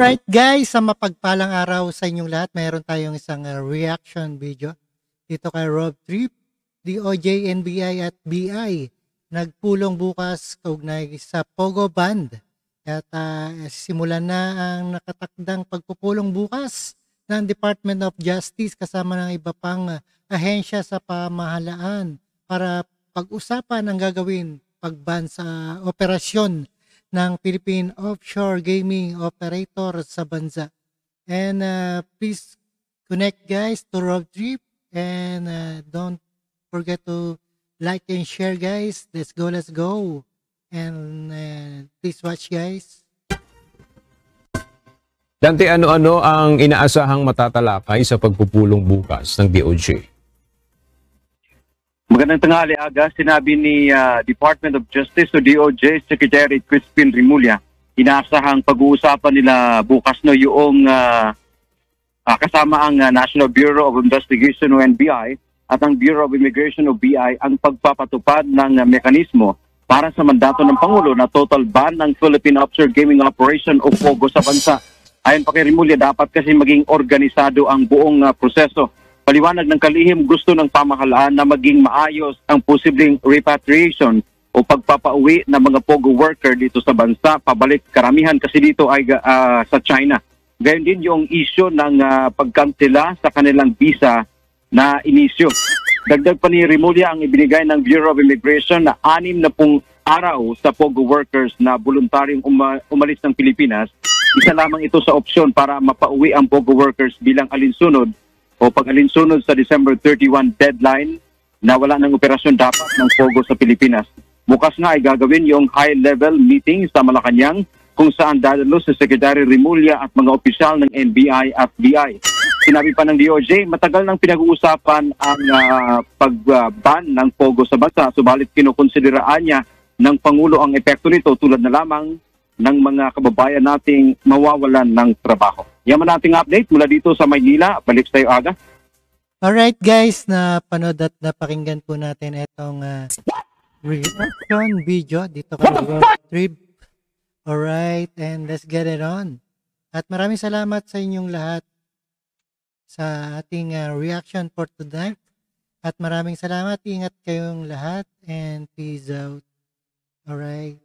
Alright guys, sa mapagpalang araw sa inyong lahat, mayroon tayong isang reaction video dito kay Rob Trip, DOJ, NBI at BI. Nagpulong bukas kaugnay sa Pogo Band. At simulan na ang nakatakdang pagpupulong bukas ng Department of Justice kasama ng iba pang ahensya sa pamahalaan para pag-usapan ang gagawin pagban sa operasyon ng Philippine Offshore Gaming Operator sa bansa. And please connect guys to Rob Trip and don't forget to like and share guys. Let's go. And please watch guys. Dante, ano-ano ang inaasahang matatalakay sa pagpupulong bukas ng DOJ? Magandang tanghali, Aga. Sinabi ni Department of Justice o DOJ Secretary Crispin Rimulya, inaasahang pag-uusapan nila bukas yung kasama ang National Bureau of Investigation o NBI at ang Bureau of Immigration o BI ang pagpapatupad ng mekanismo para sa mandato ng Pangulo na total ban ng Philippine Offshore Gaming Operation o POGO sa bansa. Ayon pa kay Rimulya, dapat kasi maging organisado ang buong proseso. Paliwanag ng kalihim, gusto ng pamahalaan na maging maayos ang posibleng repatriation o pagpapauwi ng mga POGO worker dito sa bansa. Pabalik karamihan kasi dito ay sa China. Gayon din yung issue ng pagkansela sa kanilang visa na inisyo. Dagdag pa ni Rimulya ang ibinigay ng Bureau of Immigration na 60 araw sa POGO workers na voluntaryong umalis ng Pilipinas. Isa lamang ito sa opsyon para mapauwi ang POGO workers bilang alinsunod o pag-alinsunod sa December 31 deadline na wala ng operasyon dapat ng POGO sa Pilipinas. Bukas nga ay gagawin yung high-level meeting sa Malacanang kung saan dadalo si Secretary Rimulya at mga opisyal ng NBI at BI. Sinabi pa ng DOJ, matagal nang pinag-uusapan ang pag-ban ng POGO sa bansa, subalit kinukonsideraan niya ng Pangulo ang epekto nito tulad na lamang ng mga kababayan nating mawawalan ng trabaho. Yaman nating update mula dito sa Maynila. Balik sa iyo, Aga. Alright guys, napanood at napakinggan po natin itong reaction video dito kay Rob Trip. Alright, and let's get it on. At maraming salamat sa inyong lahat sa ating reaction for tonight. At maraming salamat. Ingat kayong lahat and peace out. Alright.